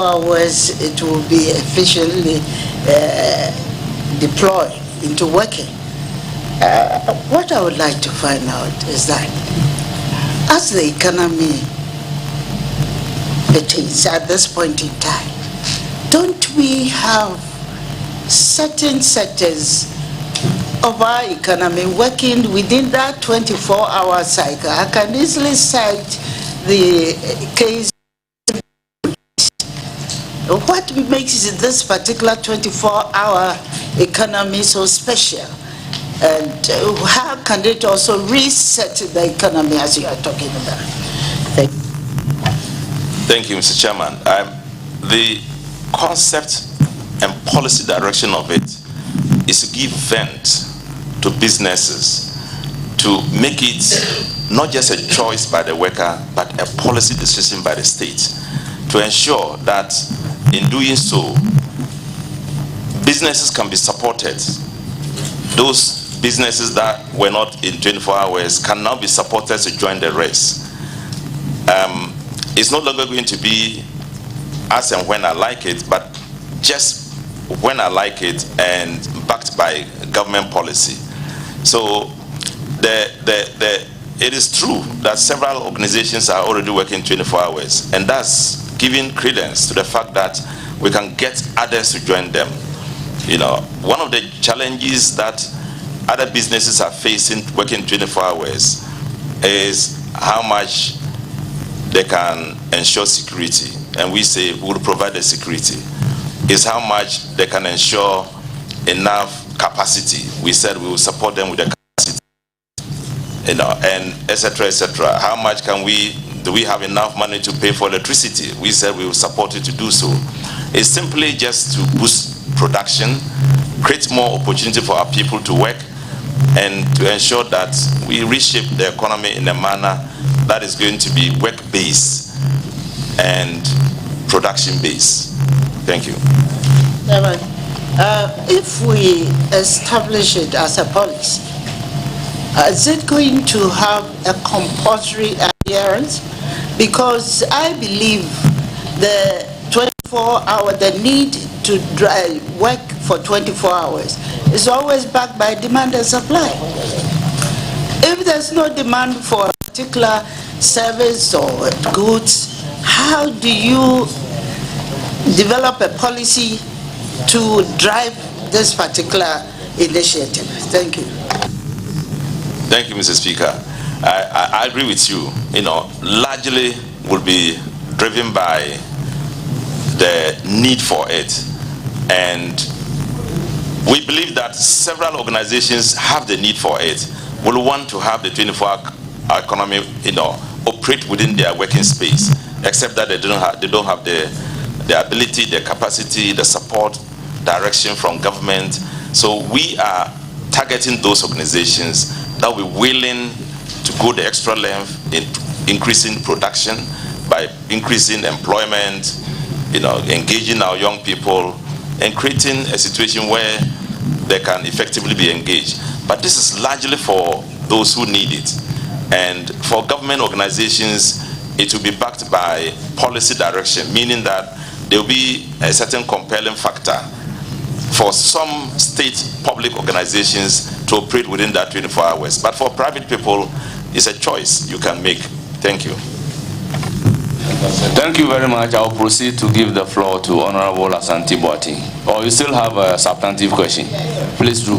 hours, it will be efficiently deployed into working. What I would like to find out is that as the economy it is at this point in time, don't we have certain sectors of our economy working within that 24-hour cycle? I can easily cite the case. What makes this particular 24-hour economy so special? And how can it also reset the economy as you are talking about? Thank you. Thank you, Mr. Chairman. The concept and policy direction of it is to give vent to businesses, to make it not just a choice by the worker, but a policy decision by the state, to ensure that in doing so, businesses can be supported. Those businesses that were not in 24 hours can now be supported to join the race. It's no longer going to be as and when I like it, but just when I like it and backed by government policy. So it is true that several organizations are already working 24 hours, and that's giving credence to the fact that we can get others to join them. You know, one of the challenges that other businesses are facing working 24 hours is how much they can ensure security, and we say we will provide the security. Is how much they can ensure enough capacity. We said we will support them with the capacity, you know, and etc. etc. How much do we have enough money to pay for electricity? We said we will support it to do so. It's simply just to boost production, create more opportunity for our people to work, and to ensure that we reshape the economy in a manner that is going to be work-based and production-based. Thank you. If we establish it as a policy, is it going to have a compulsory adherence? Because I believe the 24-hour, the need to work for 24 hours is always backed by demand and supply. If there's no demand for a particular service or goods, how do you develop a policy to drive this particular initiative? Thank you. Thank you, Mr. Speaker. I agree with you. You know, largely will be driven by the need for it. And we believe that several organizations have the need for it, will want to have the 24-hour economy, you know, operate within their working space, except that they don't have the ability, the capacity, the support, direction from government. So we are targeting those organizations that will be willing to go the extra length in increasing production by increasing employment, you know, engaging our young people and creating a situation where they can effectively be engaged. But this is largely for those who need it. And for government organizations, it will be backed by policy direction, meaning that there will be a certain compelling factor for some state public organizations to operate within that 24 hours. But for private people, it's a choice you can make. Thank you. Thank you very much. I'll proceed to give the floor to Honorable Asante Boati. Or you still have a substantive question? Please do.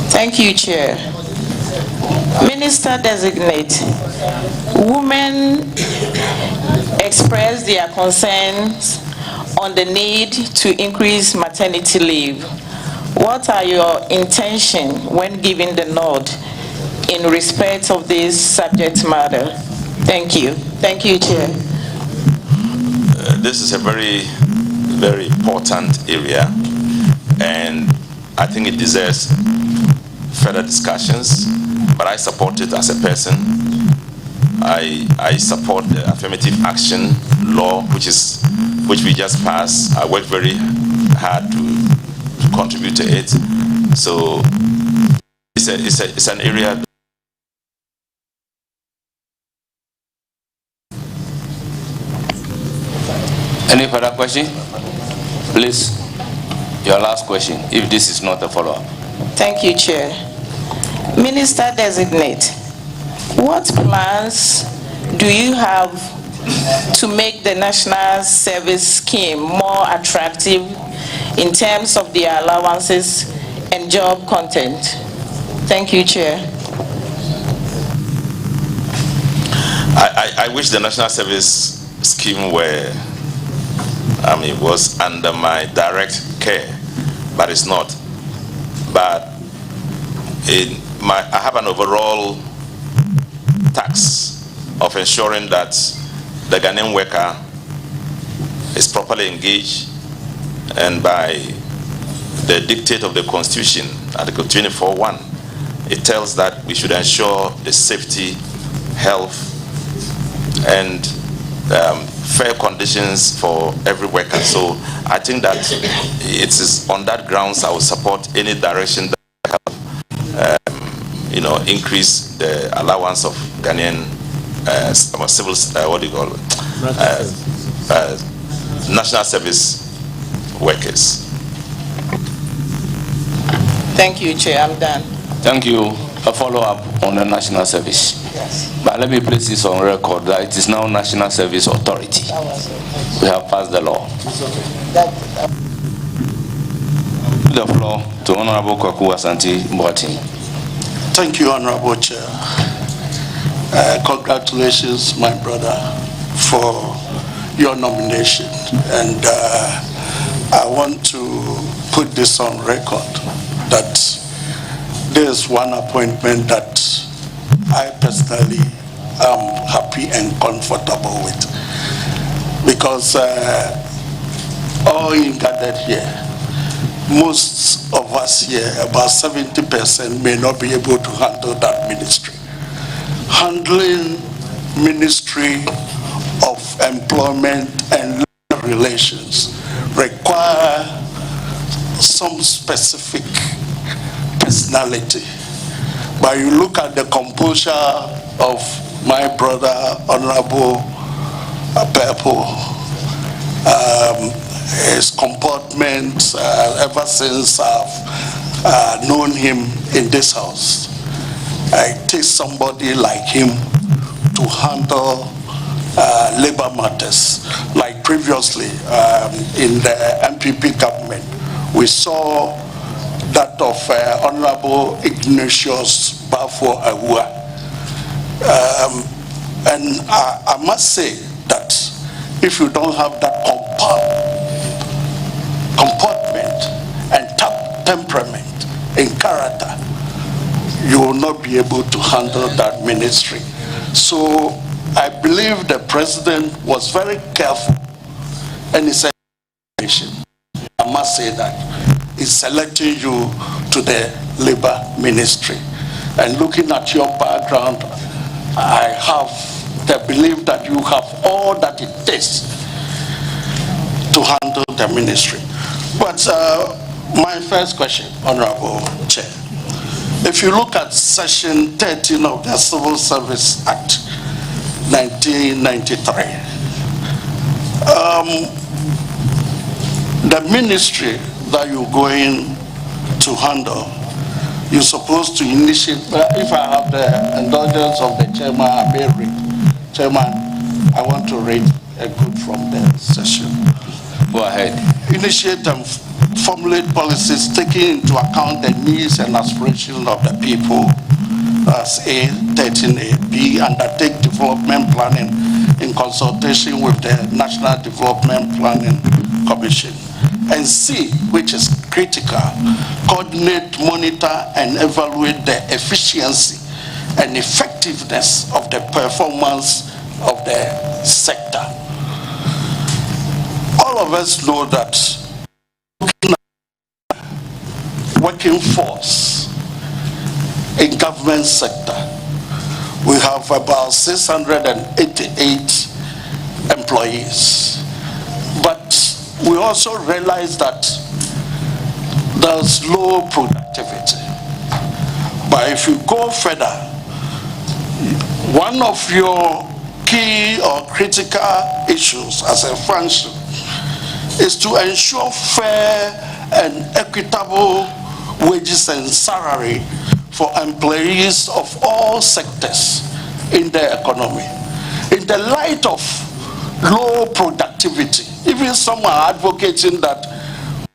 Thank you, Chair. Minister-Designate, women express their concerns on the need to increase maternity leave. What are your intentions when giving the nod in respect of this subject matter? Thank you. Thank you, Chair. This is a very, very important area, and I think it deserves further discussions, but I support it as a person. I support the affirmative action law, which we just passed. I worked very hard to contribute to it. So it's an area. Any further question? Please, your last question, if this is not a follow-up. Thank you, Chair. Minister-Designate, what plans do you have to make the National Service Scheme more attractive in terms of their allowances and job content? Thank you, Chair. I wish the National Service Scheme was under my direct care, but it's not. But I have an overall task of ensuring that the Ghanaian worker is properly engaged, and by the dictate of the Constitution, Article 24(1), it tells that we should ensure the safety, health, and fair conditions for every worker. So I think that it is on that grounds I will support any direction that can, increase the allowance of Ghanaian civil, national service workers. Thank you, Chair. I'm done. Thank you. A follow-up on the national service. Yes. But let me place this on record that it is now National Service Authority. We have passed the law. The floor to Honorable Kwaku Asante Boateng. Thank you, Honorable Chair. Congratulations, my brother, for your nomination. And I want to put this on record that there's one appointment that I personally am happy and comfortable with, because all in gathered here, most of us here, about 70%, may not be able to handle that ministry. Handling Ministry of Employment and Labor Relations require some specific personality. But you look at the composure of my brother, Honorable Pelpuo, his comportment ever since I've known him in this house. It takes somebody like him to handle labor matters. Like previously in the MPP government, we saw that of Honorable Ignatius Bafo Awua. And I must say that if you don't have that comportment and temperament and character, you will not be able to handle that ministry. So I believe the president was very careful, and he said, I must say that, is selecting you to the labor ministry. And looking at your background, I have the belief that you have all that it takes to handle the ministry. But my first question, Honorable Chair, if you look at Section 13 of the Civil Service Act 1993, the ministry that you're going to handle, you're supposed to initiate, if I have the indulgence of the chairman, I may read. Chairman, I want to read a quote from the session. Go ahead. Initiate and formulate policies taking into account the needs and aspirations of the people. That's A, 13A. B, undertake development planning in consultation with the National Development Planning Commission. And C, which is critical, coordinate, monitor, and evaluate the efficiency and effectiveness of the performance of the sector. All of us know that working force in government sector, we have about 688 employees. But we also realize that there's low productivity. But if you go further, one of your key key or critical issues as a function is to ensure fair and equitable wages and salary for employees of all sectors in the economy. In the light of low productivity, even some are advocating that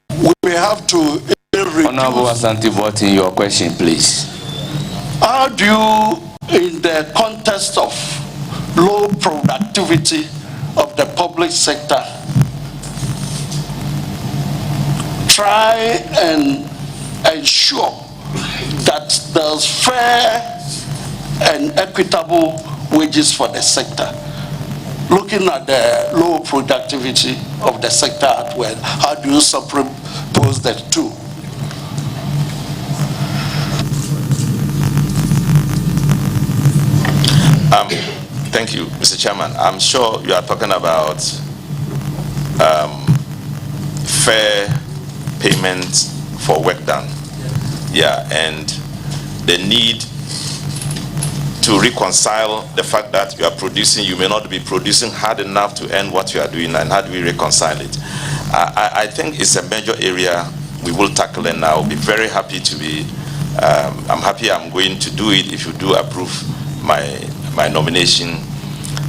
we may have to reduce. Honorable Asante Boating, your question, please. How do you, in the context of low productivity of the public sector, try and ensure that there's fair and equitable wages for the sector? Looking at the low productivity of the sector as well, how do you superpose the two? Thank you, Mr. Chairman. I'm sure you are talking about fair payment for work done. Yeah, and the need to reconcile the fact that you are producing, you may not be producing hard enough to earn what you are doing, and how do we reconcile it? I think it's a major area we will tackle, and I'll be very happy to be, I'm happy I'm going to do it if you do approve my nomination,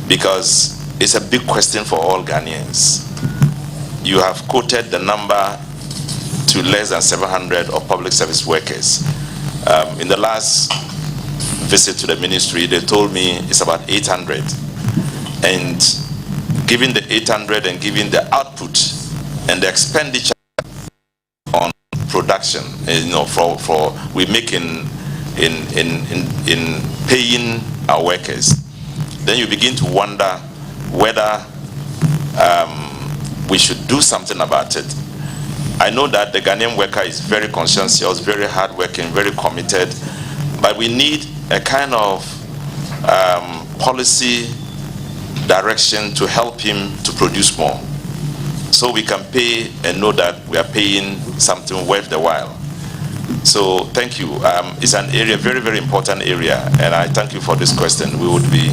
because it's a big question for all Ghanaians. You have quoted the number to less than 700 of public service workers. In the last visit to the ministry, they told me it's about 800. And given the 800 and given the output and the expenditure on production, for we make in paying our workers, then you begin to wonder whether we should do something about it. I know that the Ghanaian worker is very conscientious, very hardworking, very committed, but we need a kind of policy direction to help him to produce more, so we can pay and know that we are paying something worth the while. So thank you. It's an area, very, very important area, and I thank you for this question. We would be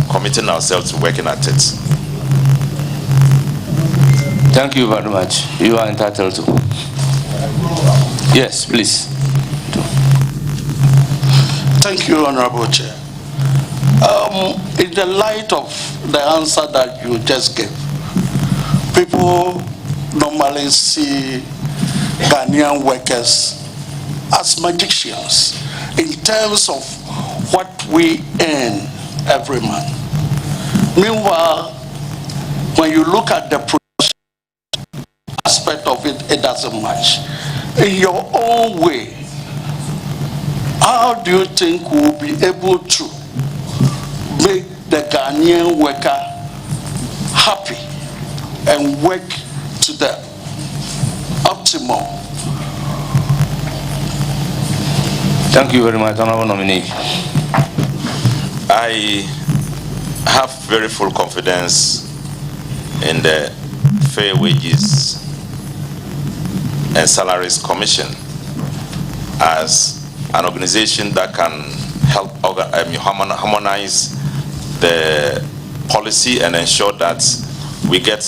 committing ourselves to working at it. Thank you very much. You are entitled to. Yes, please. Thank you, Honorable Chair. In the light of the answer that you just gave, people normally see Ghanaian workers as magicians in terms of what we earn every month. Meanwhile, when you look at the production aspect of it, it doesn't match. In your own way, how do you think we'll be able to make the Ghanaian worker happy and work to the optimum? Thank you very much, Honorable Nominee. I have very full confidence in the Fair Wages and Salaries Commission as an organization that can help harmonize the policy and ensure that we get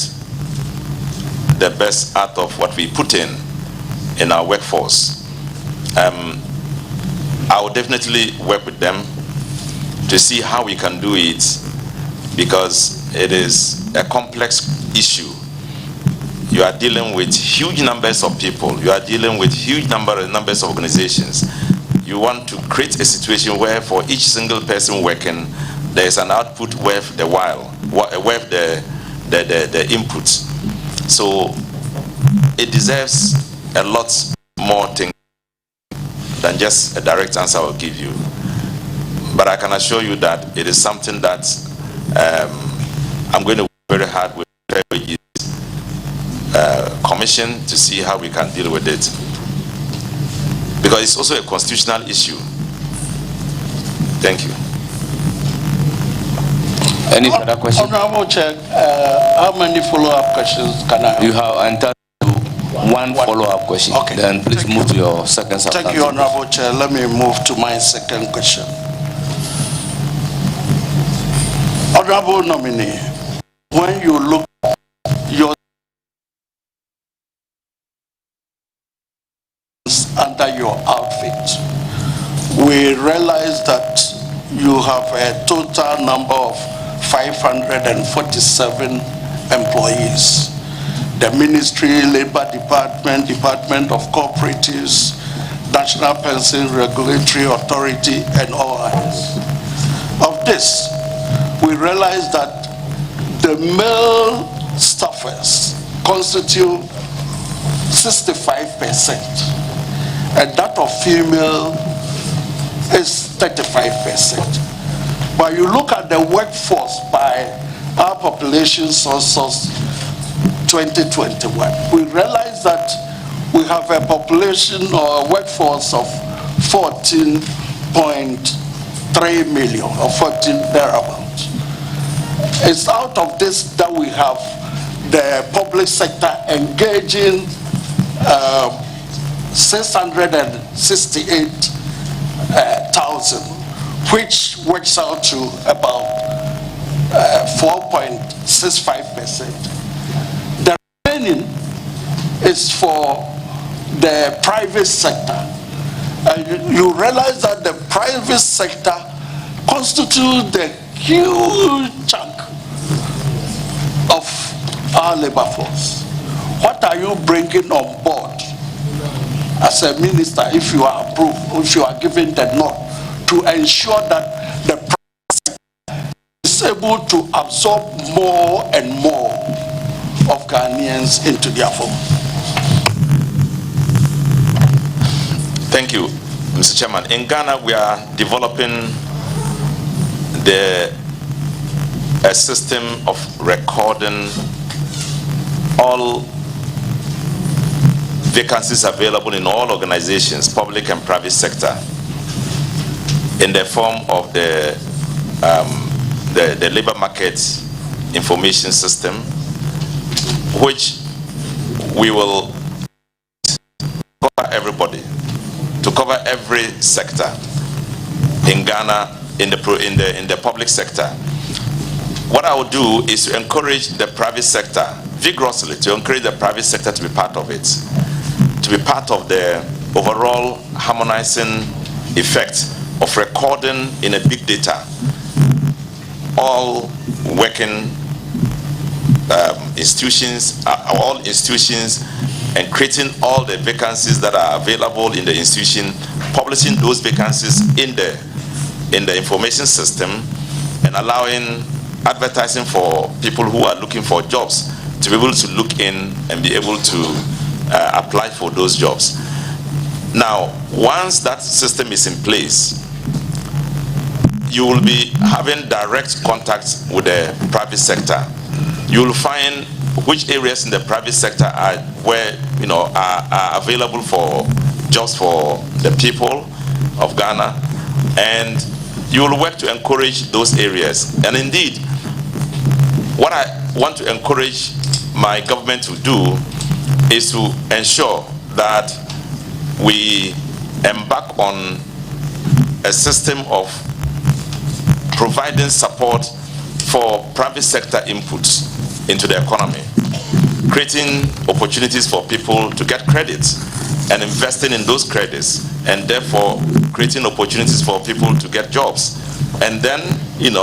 the best out of what we put in our workforce. I will definitely work with them to see how we can do it, because it is a complex issue. You are dealing with huge numbers of people. You are dealing with huge numbers of organizations. You want to create a situation where for each single person working, there is an output worth the while, worth the input. So it deserves a lot more things than just a direct answer I will give you. But I can assure you that it is something that I'm going to work very hard with the Commission to see how we can deal with it, because it's also a constitutional issue. Thank you. Any further questions? Honorable Chair, how many follow-up questions can I have? You have entitled to one follow-up question. Okay. Then please move to your second substantive. Thank you, Honorable Chair. Let me move to my second question. Honorable nominee, when you look at your under your outfit, we realize that you have a total number of 547 employees. The Ministry, Labor Department, Department of Cooperatives, National Pension Regulatory Authority, and all others. Of this, we realize that the male staffers constitute 65%, and that of female is 35%. But you look at the workforce by our population census 2021, we realize that we have a population or a workforce of 14.3 million or 14 thereabouts. It's out of this that we have the public sector engaging 668,000, which works out to about 4.65%. The remaining is for the private sector. And you realize that the private sector constitutes the huge chunk of our labor force. What are you bringing on board as a minister, if you are approved, if you are given the nod, to ensure that the private sector is able to absorb more and more of Ghanaians into their fold? Thank you, Mr. Chairman. In Ghana, we are developing a system of recording all vacancies available in all organizations, public and private sector, in the form of the labor market information system, which we will cover everybody, to cover every sector in Ghana in the public sector. What I will do is to encourage the private sector vigorously, to encourage the private sector to be part of it, to be part of the overall harmonizing effect of recording in a big data all working institutions, all institutions, and creating all the vacancies that are available in the institution, publishing those vacancies in the information system, and allowing advertising for people who are looking for jobs to be able to look in and be able to apply for those jobs. Now, once that system is in place, you will be having direct contact with the private sector. You will find which areas in the private sector are where are available for jobs for the people of Ghana, and you will work to encourage those areas. And indeed, what I want to encourage my government to do is to ensure that we embark on a system of providing support for private sector inputs into the economy, creating opportunities for people to get credits and investing in those credits, and therefore creating opportunities for people to get jobs. And then, in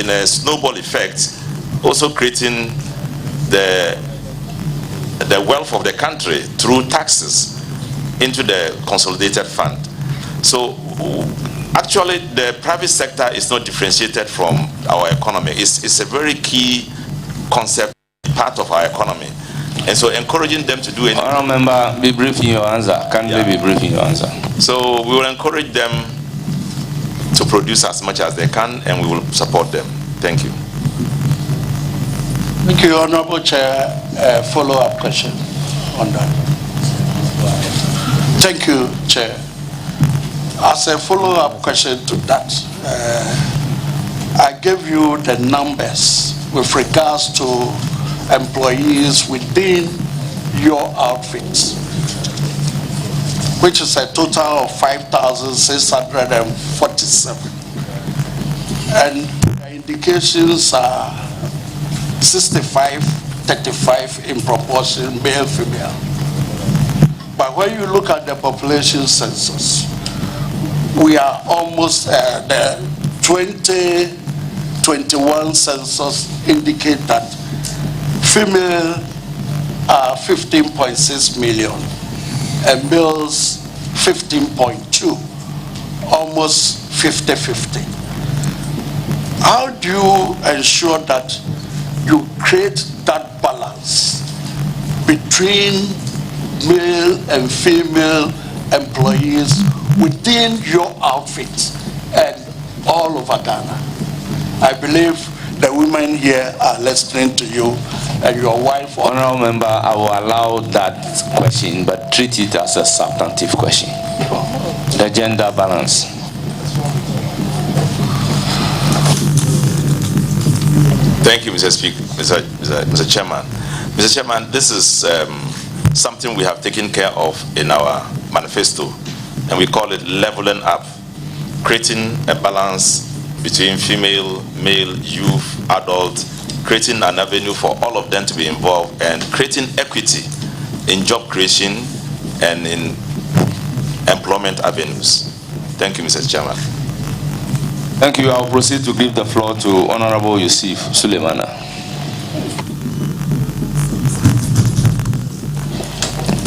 a snowball effect, also creating the wealth of the country through taxes into the consolidated fund. So actually, the private sector is not differentiated from our economy. It's a very key concept, part of our economy. And so encouraging them to do anything. Honourable Member, be brief in your answer. Kindly be brief in your answer. So we will encourage them to produce as much as they can, and we will support them. Thank you. Thank you, Honorable Chair. Follow-up question on that. Thank you, Chair. As a follow-up question to that, I gave you the numbers with regards to employees within your outfits, which is a total of 5,647. and the indications are 65-35 in proportion male-female. But when you look at the population census, we are almost the 2021 census indicate that female are 15.6 million and males 15.2, almost 50-50. How do you ensure that you create that balance between male and female employees within your outfit and all over Ghana? I believe the women here are listening to you and your wife. Honorable member, I will allow that question, but treat it as a substantive question. The gender balance. Thank you, Mr. Speaker, Mr. Chairman. Mr. Chairman, this is something we have taken care of in our manifesto, and we call it leveling up, creating a balance between female, male, youth, adult, creating an avenue for all of them to be involved, and creating equity in job creation and in employment avenues. Thank you, Mr. Chairman. Thank you. I will proceed to give the floor to Honorable Yusuf Suleimana.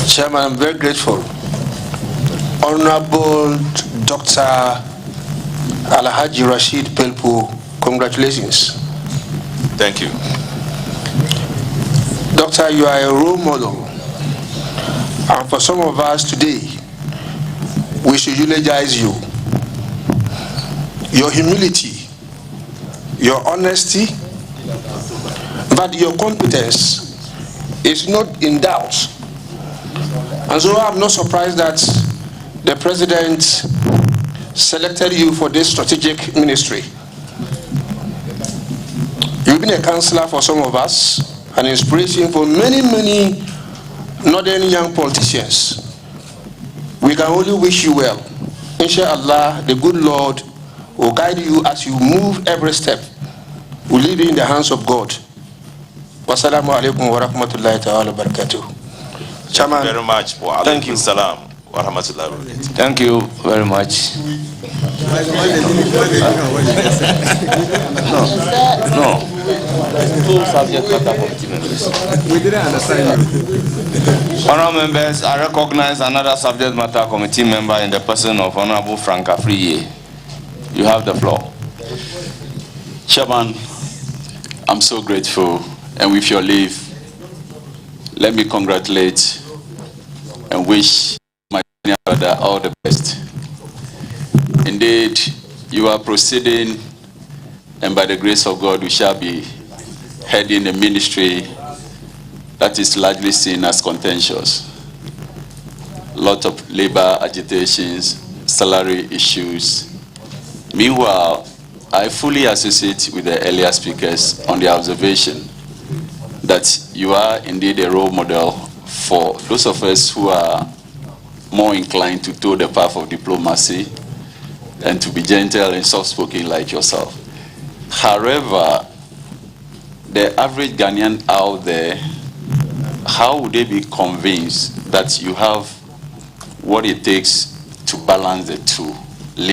Chairman, I'm very grateful. Honorable Dr. Alhaji Rashid Pelpuo, congratulations. Thank you. Doctor, you are a role model. And for some of us today, we should eulogize you. Your humility, your honesty, but your competence is not in doubt. And so I'm not surprised that the President selected you for this strategic ministry. You've been a counselor for some of us, an inspiration for many, many northern young politicians. We can only wish you well. Inshallah, the good Lord will guide you as you move every step. We leave you in the hands of God. Wassalamu alaikum wa rahmatullahi ta'ala wa barakatuh. Chairman, Thank you very much. Thank you. Salam wa rahmatullahi wa barakatuh. Thank you very much. No. Two subject matter committee members. We didn't understand you. Honorable members, I recognize another subject matter committee member in the person of Honorable Frank Afriye. You have the floor. Chairman, I'm so grateful, and with your leave, let me congratulate and wish my brother all the best. Indeed, you are proceeding, and by the grace of God, we shall be heading a ministry that is largely seen as contentious. A lot of labor agitations, salary issues. Meanwhile, I fully associate with the earlier speakers on the observation that you are indeed a role model for those of us who are more inclined to toe the path of diplomacy and to be gentle and soft-spoken like yourself. However, the average Ghanaian out there, how would they be convinced that you have what it takes to balance the two?